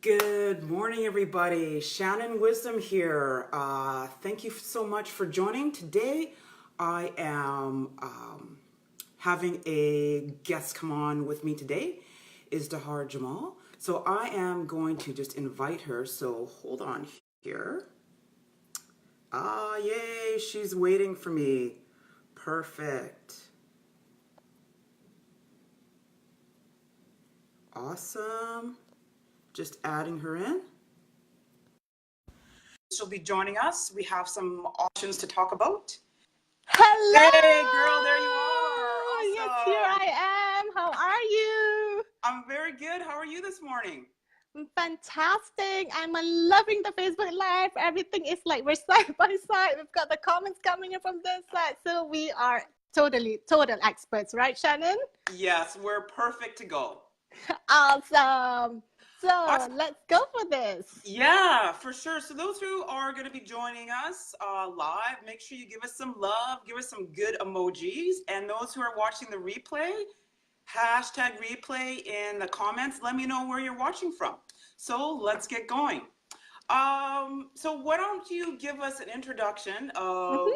Good morning, everybody. Shannon Wisdom here. Thank you so much for joining. Today, I am having a guest come on with me today, is Dahar Jamal. So I am going to just invite her. So hold on here. Yay, she's waiting for me. Perfect. Awesome. Just adding her in. She'll be joining us. We have some options to talk about. Hello! Hey, girl, there you are. Awesome. Yes, here I am. How are you? I'm very good. How are you this morning? Fantastic. I'm loving the Facebook Live. Everything is like we're side by side. We've got the comments coming in from this side. So we are total experts, right, Shannon? Yes, we're perfect to go. Awesome. So Awesome. let's go for this. Yeah, for sure. So those who are going to be joining us live, make sure you give us some love, give us some good emojis. And those who are watching the replay, hashtag replay in the comments. Let me know where you're watching from. So let's get going. So why don't you give us an introduction of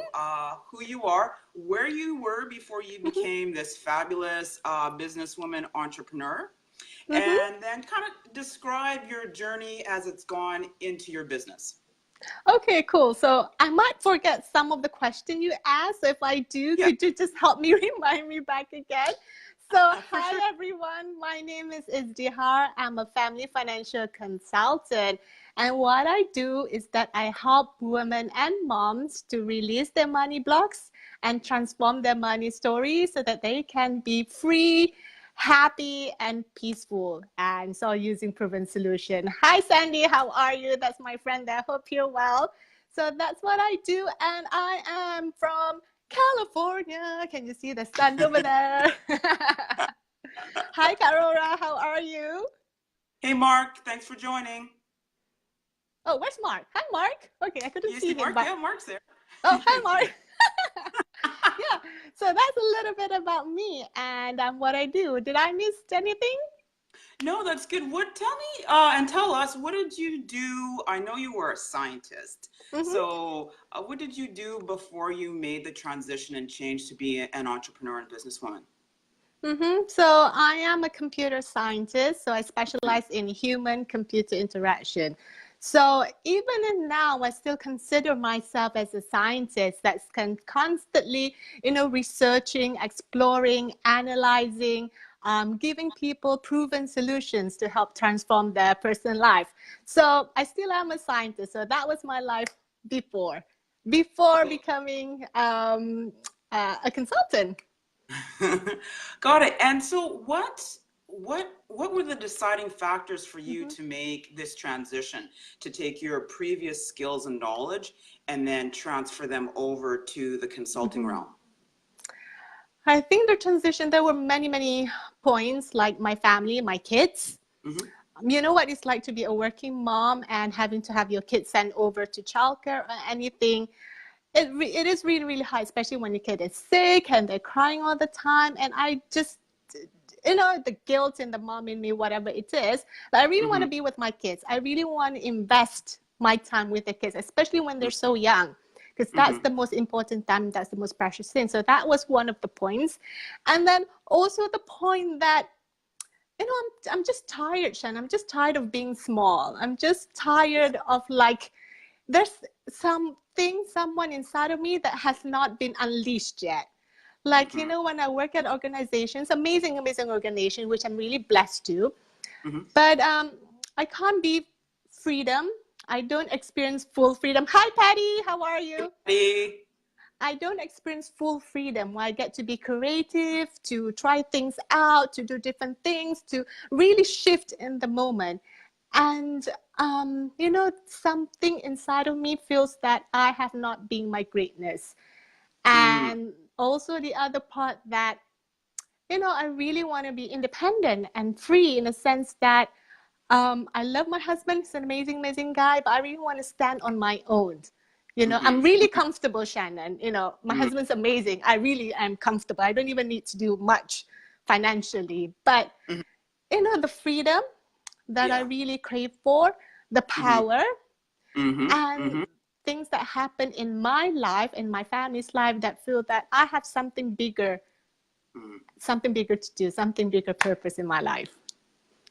who you are, where you were before you became this fabulous businesswoman entrepreneur, and then kind of describe your journey as it's gone into your business. Okay, cool. So I might forget some of the question you asked. So if I do, could you just help me remind me back again? So hi, everyone. My name is Izdihar. I'm a family financial consultant. And what I do is that I help women and moms to release their money blocks and transform their money stories so that they can be free, happy, and peaceful. And so using proven solution. Hi, Sandy. How are you? That's my friend there. Hope you're well. So that's what I do. And I am from California. Can you see the sun over there? Hi, Carora. How are you? Hey, Mark. Thanks for joining. Oh, where's Mark? Hi, Mark. Okay, I couldn't see him. Mark? But... Yeah, Mark's there. Oh, hi, Mark. Yeah, so that's a little bit about me and what I do. Did I miss anything? No, that's good. Tell me and tell us, what did you do? I know you were a scientist. So what did you do before you made the transition and change to be an entrepreneur and businesswoman? So I am a computer scientist. So I specialize in human-computer interaction. So even now, I still consider myself as a scientist that's constantly, researching, exploring, analyzing, giving people proven solutions to help transform their personal life. So I still am a scientist. So that was my life before becoming a consultant. Got it. And so what were the deciding factors for you to make this transition, to take your previous skills and knowledge and then transfer them over to the consulting realm? I think the transition, there were many points, like my family, my kids. You know what it's like to be a working mom and having to have your kids sent over to childcare or anything. It is really hard, especially when your kid is sick and they're crying all the time. And I just, the guilt in the mom in me, whatever it is, but I really want to be with my kids. I really want to invest my time with the kids, especially when they're so young, because that's the most important time. That's the most precious thing. So that was one of the points. And then also the point that, I'm just tired, Shan. I'm just tired of being small. I'm just tired of there's someone inside of me that has not been unleashed yet. When I work at organizations, amazing organization, which I'm really blessed to, but I can't be freedom. I don't experience full freedom. Hi, Patty. How are you? Hey. I don't experience full freedom where I get to be creative, to try things out, to do different things, to really shift in the moment. And, something inside of me feels that I have not been my greatness. And also the other part that, I really want to be independent and free in a sense that I love my husband. He's an amazing guy, but I really want to stand on my own. I'm really comfortable, Shannon. My husband's amazing. I really am comfortable. I don't even need to do much financially. But, the freedom, that I Yeah. really crave for, the Mm-hmm. power, Mm-hmm. and Mm-hmm. things that happen in my life, in my family's life, that feel that I have Mm-hmm. something bigger to do, something bigger purpose in my life.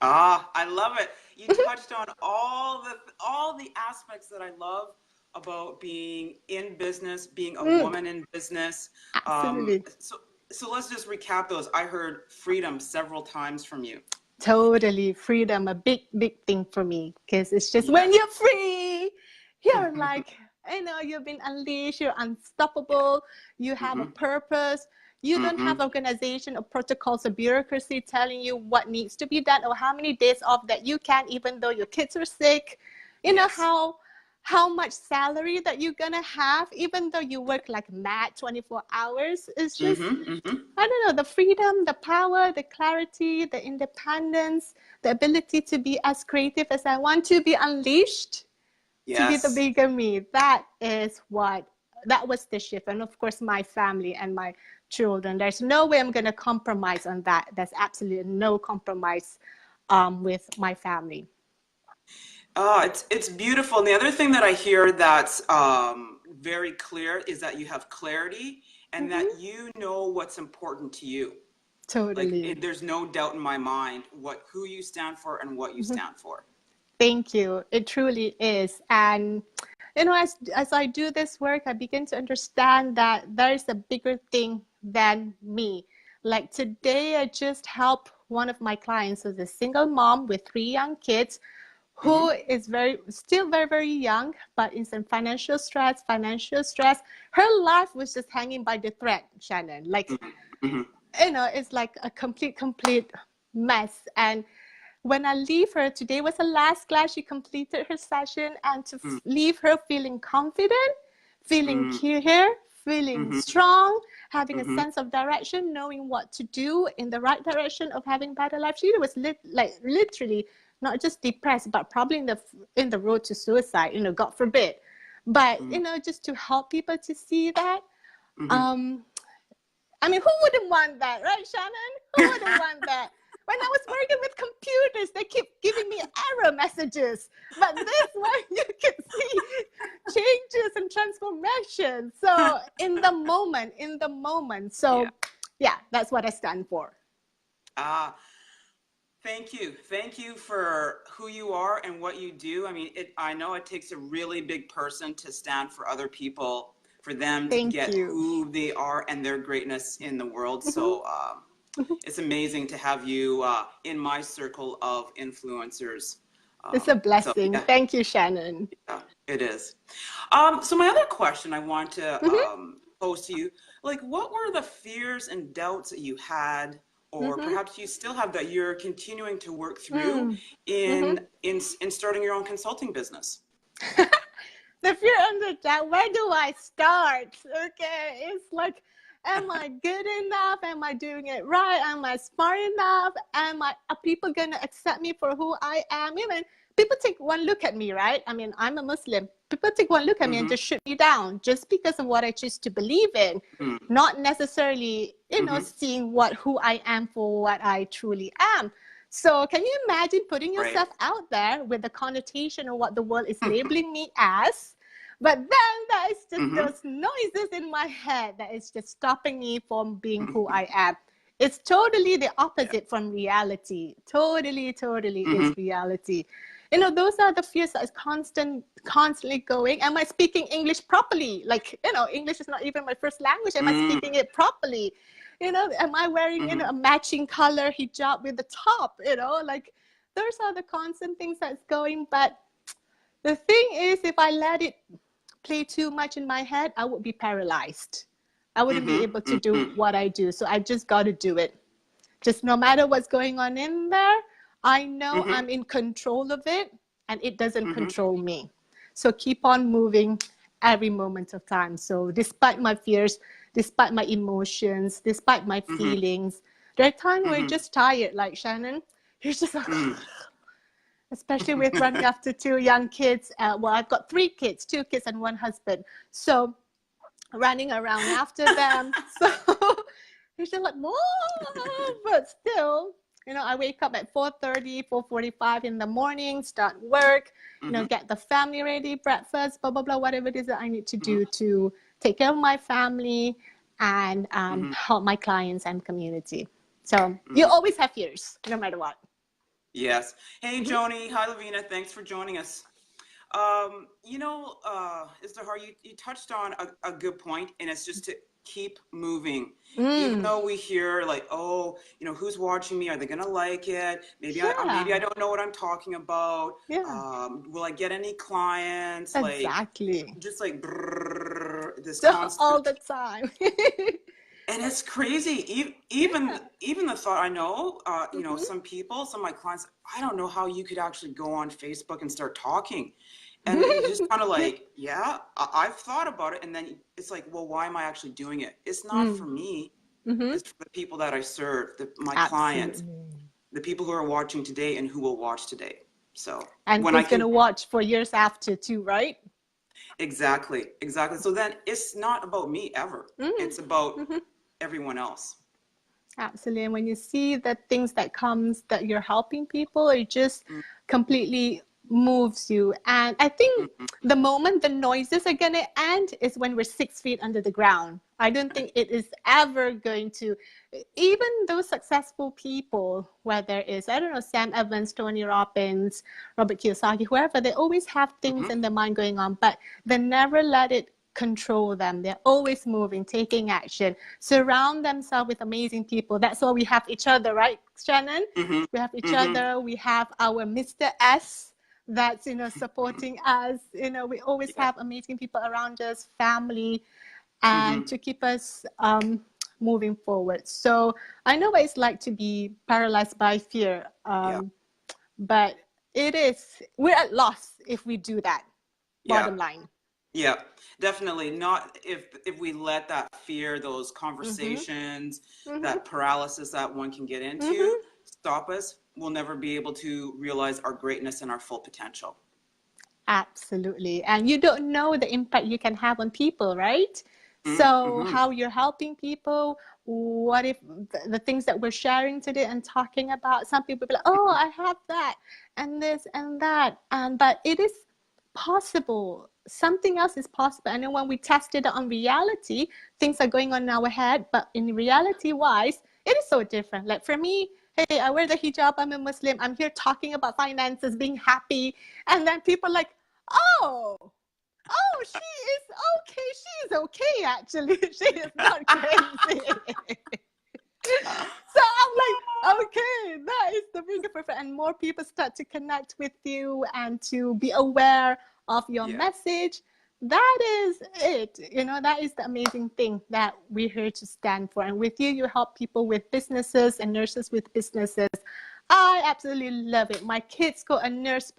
Ah, I love it. You touched on all the aspects that I love about being in business, being a Mm, woman in business. Um, absolutely. so so let's just recap those. I heard freedom several times from you. Totally. Freedom, a big, big thing for me, because it's just when Yes. you're free, you're like, you've been unleashed, you're unstoppable, you have a Mm-hmm. purpose. You don't Mm-hmm. have organization or protocols or bureaucracy telling you what needs to be done or how many days off that you can, even though your kids are sick. You know Yes. how much salary that you're gonna have, even though you work like mad 24 hours. It's just, Mm-hmm. Mm-hmm. I don't know, the freedom, the power, the clarity, the independence, the ability to be as creative as I want to be unleashed, to be the Yes. bigger me. That was the shift. And of course, my family and my children. There's no way I'm going to compromise on that. There's absolutely no compromise with my family. Oh, it's beautiful. And the other thing that I hear that's very clear is that you have clarity and Mm-hmm. that you know what's important to you. Like Totally. there's no doubt in my mind who you stand for and what you Mm-hmm. stand for. Thank you. It truly is. And, as I do this work, I begin to understand that there is a bigger thing than me. Like today, I just helped one of my clients who's a single mom with 3 young kids, who Mm-hmm. is still very, very young, but in some financial stress. Her life was just hanging by the thread, Shannon. Like, Mm-hmm. it's like a complete mess. And when I leave her, today was the last class. She completed her session, and to leave her feeling confident, feeling Mm-hmm. clear, feeling Mm-hmm. strong, having a Mm-hmm. sense of direction, knowing what to do in the right direction of having better life. She was like literally not just depressed, but probably in the road to suicide. God forbid. But just to help people to see that. Mm-hmm. Um, I mean, who wouldn't want that, right, Shannon? Who wouldn't want that? When I was working with computers, they keep giving me error messages. But this one, you can see changes and transformation. So in the moment. Yeah. So, yeah, that's what I stand for. Ah, thank you. Thank you for who you are and what you do. I mean, I know it takes a really big person to stand for other people, for them to Thank get you. who they are and their greatness in the world. Mhm. So, it's amazing to have you in my circle of influencers. It's a So blessing. yeah, Thank you, Shannon. yeah, it is. So my other question I want to Mhm. pose to you, like, what were the fears and doubts that you had, or Mhm. perhaps you still have that you're continuing to work through Mm. Mhm. in starting your own consulting business? The fear under that, where do I start? Okay, it's like, am I good enough? Am I doing it right? Am I smart enough? Are people gonna accept me for who I am? Even people take one look at me, right? I mean, I'm a Muslim. People take one look at me and Mm-hmm. just shoot me down just because of what I choose to believe in, not necessarily, Mm-hmm. seeing who I am for what I truly am. So can you imagine putting Right. yourself out there with the connotation of what the world is labeling me as? But then there is just Mm-hmm. those noises in my head that is just stopping me from being who I am. It's totally the Yeah. opposite from reality. Totally, totally Mm-hmm. is reality. Those are the fears that is constantly going. Am I speaking English properly? Like, English is not even my first language. Am I speaking it properly? Am I wearing, Mm-hmm. a matching color hijab with the top? Like, those are the constant things that's going. But the thing is, if I let it play too much in my head, I would be paralyzed. I wouldn't be able Mm-hmm. to do Mm-hmm. what I do. So I just got to do it. Just no matter what's going on in there, I know Mm-hmm. I'm in control of it and it doesn't Mm-hmm. control me. So keep on moving every moment of time. So despite my fears, despite my emotions, despite my Mm-hmm. feelings, there are times where you're Mm-hmm. just tired, like Shannon. You're just like, Mm-hmm. especially with running after 2 young kids. Well, I've got 3 kids, 2 kids and one husband. So running around after them. So he's just like, Mom, but still, You know, I wake up at 4:30, 4:45 in the morning, start work, you know, get the family ready, breakfast, blah, blah, blah, whatever it is that I need to do to take care of my family and help my clients and community. So you always have fears, no matter what. Yes. Hey, Joni. Hi, Lavina. Thanks for joining us. You know, Izdahar, you touched on a good point, and it's just to keep moving. Even though we hear like, oh, you know, who's watching me? Are they gonna like it? Maybe maybe I don't know what I'm talking about. Will I get any clients? Exactly. Like, just like this So constant all the time. And it's crazy. Even the thought, I know, you know, some people, some of my clients, I don't know how you could actually go on Facebook and start talking. And it's just kind of like, yeah, I've thought about it. And then it's like, well, why am I actually doing it? It's not for me. It's for the people that I serve, my clients, the people who are watching today and who will watch today. So and when who's going to watch for years after too, right? Exactly. So then it's not about me ever. It's about everyone else. Absolutely. And when you see the things that comes that you're helping people, it just completely moves you. And I think the moment the noises are going to end is when we're 6 feet under the ground. I don't think it is ever going to, even those successful people, whether it's, I don't know, Sam Evans, Tony Robbins, Robert Kiyosaki, whoever, they always have things in their mind going on, but they never let it control them. They're always moving, taking action, surround themselves with amazing people. That's why we have each other, right, Shannon? We have each other. We have our Mr. S that's, you know, supporting us. You know, we always have amazing people around us, family, and to keep us moving forward. So I know what it's like to be paralyzed by fear, but we're at loss if we do that. Bottom line. Yeah, definitely not if we let that fear, those conversations, that paralysis that one can get into stop us, we'll never be able to realize our greatness and our full potential. Absolutely. And you don't know the impact you can have on people, right? So how you're helping people, what if the things that we're sharing today and talking about, some people be like, oh, I have that and this and that. But it is possible. Something else is possible. And then when we tested it on reality, things are going on in our head, but in reality wise, it is so different. Like for me, hey, I wear the hijab, I'm a Muslim, I'm here talking about finances, being happy. And then people are like, oh, she is okay. She is okay, actually. She is not crazy. So I'm like, okay, that is the bigger perfect. And more people start to connect with you and to be aware of your message. That is it. You know, that is the amazing thing that we're here to stand for. And with you, you help people with businesses and nurses with businesses. I absolutely love it. My kids got a nurse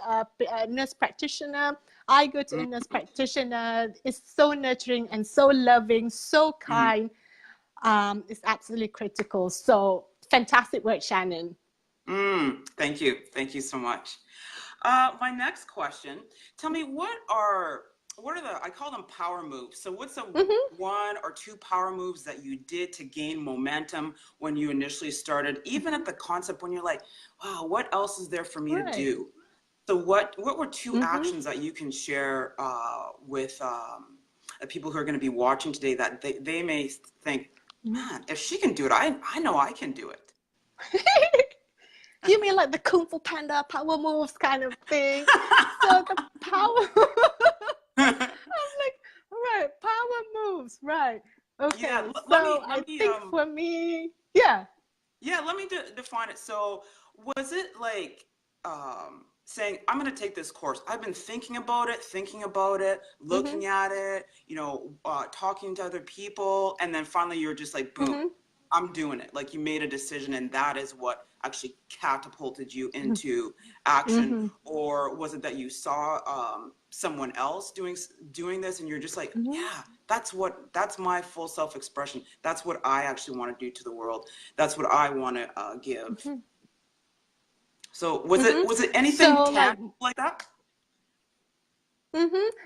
practitioner. I go to a nurse practitioner. It's so nurturing and so loving, so kind. It's absolutely critical. So fantastic work, Shannon. Thank you. Thank you so much. My next question, tell me what are the, I call them power moves. So what's the one or two power moves that you did to gain momentum when you initially started, even at the concept when you're like, wow, what else is there for me to do? So what were two actions that you can share with people who are going to be watching today that they may think, man, if she can do it, I know I can do it. You mean like the Kung Fu Panda power moves kind of thing? So the power... I'm like, right, power moves, right. Okay, yeah, so I think for me, yeah, let me define it. So was it like saying, I'm going to take this course, I've been thinking about it, looking at it, you know, talking to other people, and then finally you're just like, boom, I'm doing it. Like you made a decision, and that is what actually catapulted you into action? Or was it that you saw someone else doing this, and you're just like, yeah, that's my full self-expression. That's what I actually want to do to the world. That's what I want to give. So was it anything tangible like that?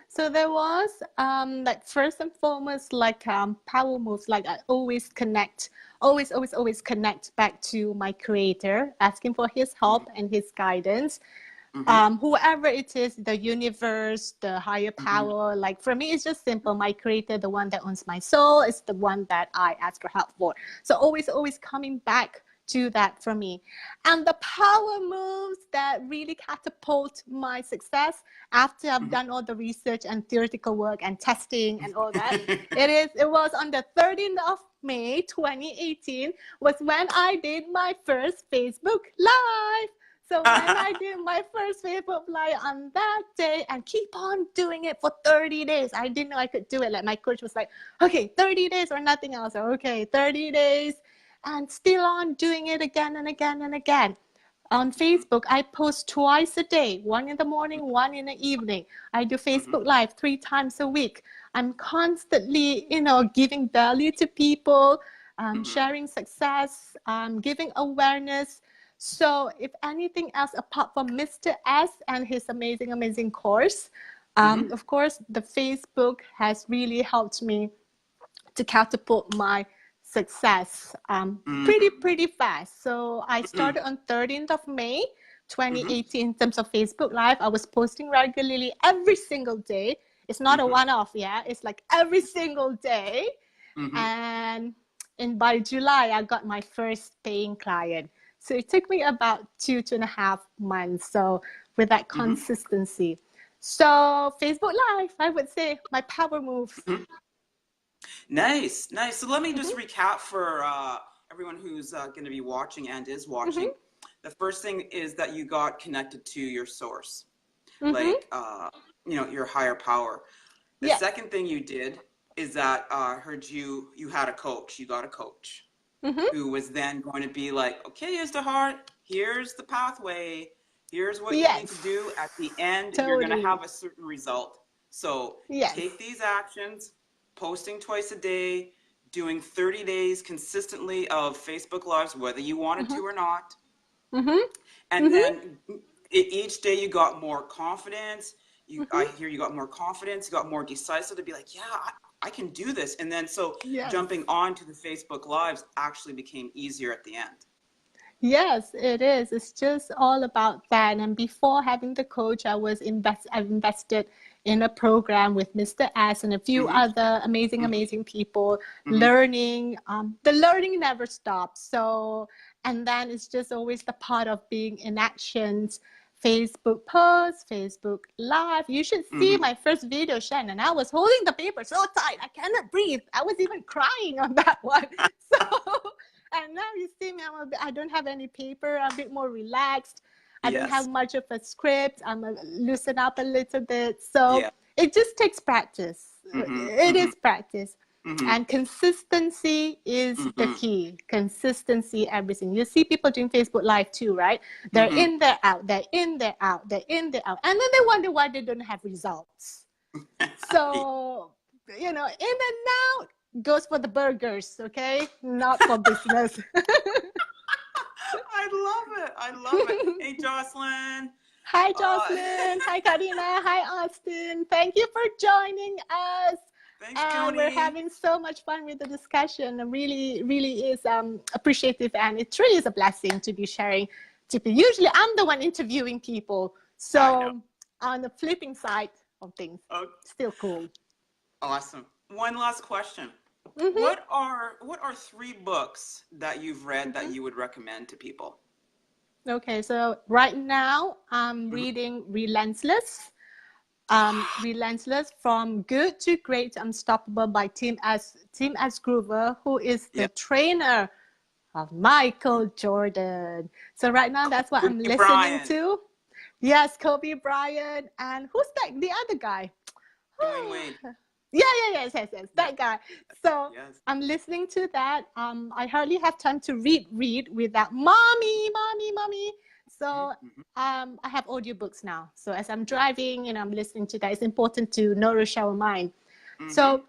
So there was like first and foremost like power moves. Like I always connect always, always, always connect back to my creator, asking for his help and his guidance. Whoever it is, the universe, the higher power, like for me, it's just simple. My creator, the one that owns my soul, is the one that I ask for help for. So always, always coming back to that for me. And the power moves that really catapult my success after I've done all the research and theoretical work and testing and all that. It was on the 13th of May 2018 was when I did my first Facebook Live. So when I did my first Facebook Live on that day and keep on doing it for 30 days, I didn't know I could do it. Like my coach was like, okay, 30 days or nothing else. Okay, 30 days and still on doing it again and again and again. On Facebook, I post twice a day, one in the morning, one in the evening. I do Facebook Live 3 times a week. I'm constantly, giving value to people, sharing success, giving awareness. So if anything else, apart from Mr. S and his amazing, amazing course, of course, the Facebook has really helped me to catapult my success pretty fast. So I started on 13th of May 2018 in terms of Facebook Live. I was posting regularly every single day. It's not a one-off, it's like every single day. And by July, I got my first paying client. So it took me about 2.5 months. So with that consistency. So Facebook Live, I would say my power moves. Nice. So let me just recap for everyone who's going to be watching and is watching. The first thing is that you got connected to your source, like, your higher power. The second thing you did is that I heard you had a coach. You got a coach who was then going to be like, okay, Istihar, here's the pathway. Here's what you need to do. At the end, you're going to have a certain result. So take these actions, posting twice a day, doing 30 days consistently of Facebook Lives, whether you wanted to or not. And then each day you got more confidence. I hear you got more confidence, you got more decisive to be like, I can do this. And then jumping on to the Facebook Lives actually became easier at the end. Yes, it is. It's just all about that. And before having the coach, I've invested in a program with Mr. S and a few other amazing people learning. The learning never stops. So, and then it's just always the part of being in actions. Facebook posts, Facebook Live. You should see my first video, Shannon. I was holding the paper so tight, I cannot breathe. I was even crying on that one. So, and now you see me, I don't have any paper. I'm a bit more relaxed. I don't have much of a script. I'm loosen up a little bit. So it just takes practice. It is practice. And consistency is the key. Consistency, everything. You see people doing Facebook Live too, right? They're in, they're out, they're in, they're out, they're in, they're out. And then they wonder why they don't have results. So, in and out goes for the burgers, okay? Not for business. I love it. Hey, Jocelyn. Hi, Jocelyn. Hi, Karina. Hi, Austin. Thank you for joining us. Thanks, Tony. We're having so much fun with the discussion. It really, really is appreciative, and it really is a blessing to be sharing. Usually, I'm the one interviewing people, so on the flipping side of things, still cool. Awesome. One last question. What are 3 books that you've read that you would recommend to people? Okay, so right now I'm reading Relentless. Relentless, From Good to Great to Unstoppable by Tim S. Groover, who is the trainer of Michael Jordan. So right now that's what I'm listening to. Yes, Kobe Bryant. And who's that? The other guy? Dwayne Wade. Yes, that guy. So I'm listening to that. I hardly have time to read without mommy. So I have audiobooks now. So as I'm driving and I'm listening to that, it's important to nourish our mind. So,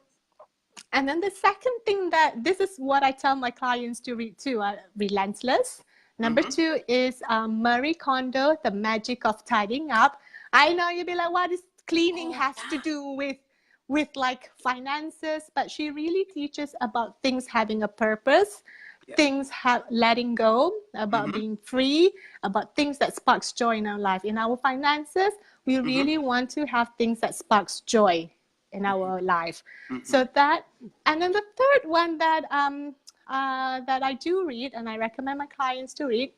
and then the second thing this is what I tell my clients to read too, Relentless. Number 2 is Marie Kondo, The Magic of Tidying Up. I know you'll be like, what is cleaning has to do with like finances? But she really teaches about things having a purpose. things letting go, about Mm-hmm. being free, about things that sparks joy in our life. In our finances, we Mm-hmm. really want to have things that sparks joy in our life. Mm-hmm. So that, and then the third one that I do read and I recommend my clients to read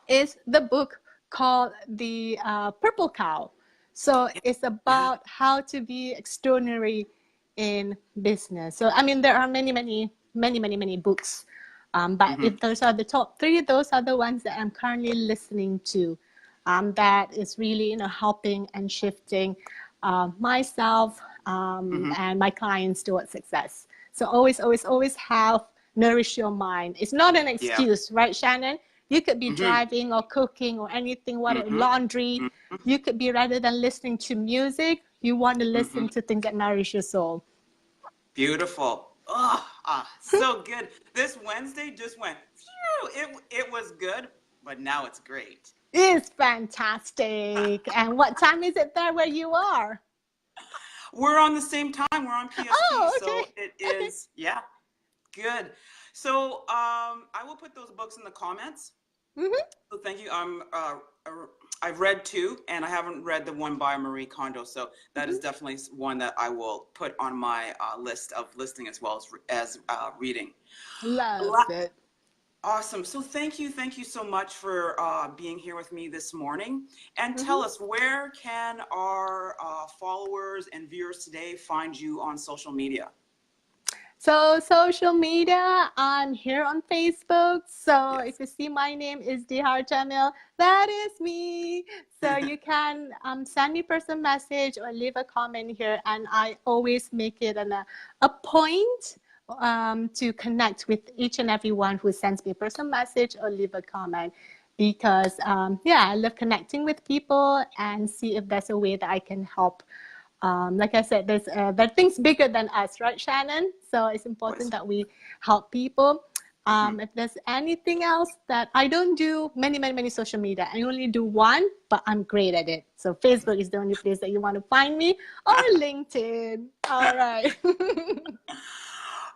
is the book called The Purple Cow. So it's Yeah. about how to be extraordinary in business. So I mean, there are many books, but Mm-hmm. if those are the top three, those are the ones that I'm currently listening to. That is really, helping and shifting myself Mm-hmm. and my clients towards success. So always have nourish your mind. It's not an Yeah. excuse, right, Shannon? You could be Mm-hmm. driving or cooking or anything, what Mm-hmm. laundry. You could be, rather than listening to music, you want to Mm-hmm. listen to things that nourish your soul. Beautiful. Oh, so good. This Wednesday just went, phew, it was good, but now it's great. It's fantastic. And what time is it there where you are? We're on the same time. We're on PST, Oh, so okay. it Okay. is, yeah, good. So I will put those books in the comments. Mm-hmm. So thank you. I've read two, and I haven't read the one by Marie Kondo. So that is Mm-hmm. definitely one that I will put on my list of listing as well as reading. Love it. Awesome. So thank you so much for being here with me this morning. And tell Mm-hmm. us, where can our followers and viewers today find you on social media? So social media, I'm here on Facebook. So if Yes. you see my name is Dihar Jamil, that is me. So you can send me personal message or leave a comment here, and I always make it a point to connect with each and everyone who sends me a personal message or leave a comment. Because yeah, I love connecting with people and see if there's a way that I can help. Like I said, there are things bigger than us, right, Shannon? So it's important Always. that we help people. Mhm. If there's anything else that I don't do, many social media. I only do one, but I'm great at it. So Facebook is the only place that you want to find me, or LinkedIn. All right.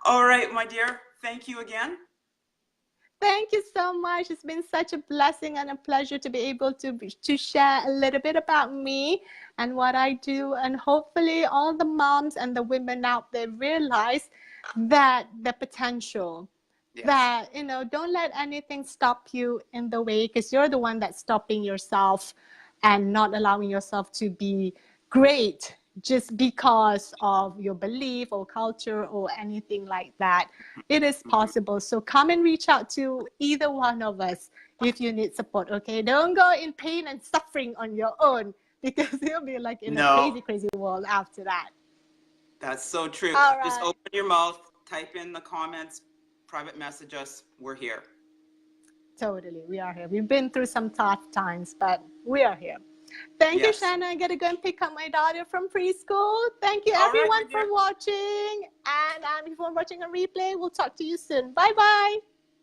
All right, my dear. Thank you again. Thank you so much. It's been such a blessing and a pleasure to be able to share a little bit about me and what I do. And hopefully all the moms and the women out there realize that the potential, Yes. that, don't let anything stop you in the way, because you're the one that's stopping yourself and not allowing yourself to be great just because of your belief or culture or anything like that. It is Mhm. possible. So come and reach out to either one of us if you need support, okay? Don't go in pain and suffering on your own, because you'll be like in a No, crazy world after that. that's so true. All Just right. open your mouth, type in the comments, private message us. We're here. Totally. We are here. We've been through some tough times, but we are here. Thank you, Yes. Shanna. I got to go and pick up my daughter from preschool. Thank you, All right, my everyone, for dear. watching. And if you're watching a replay, we'll talk to you soon. Bye bye.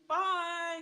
Bye.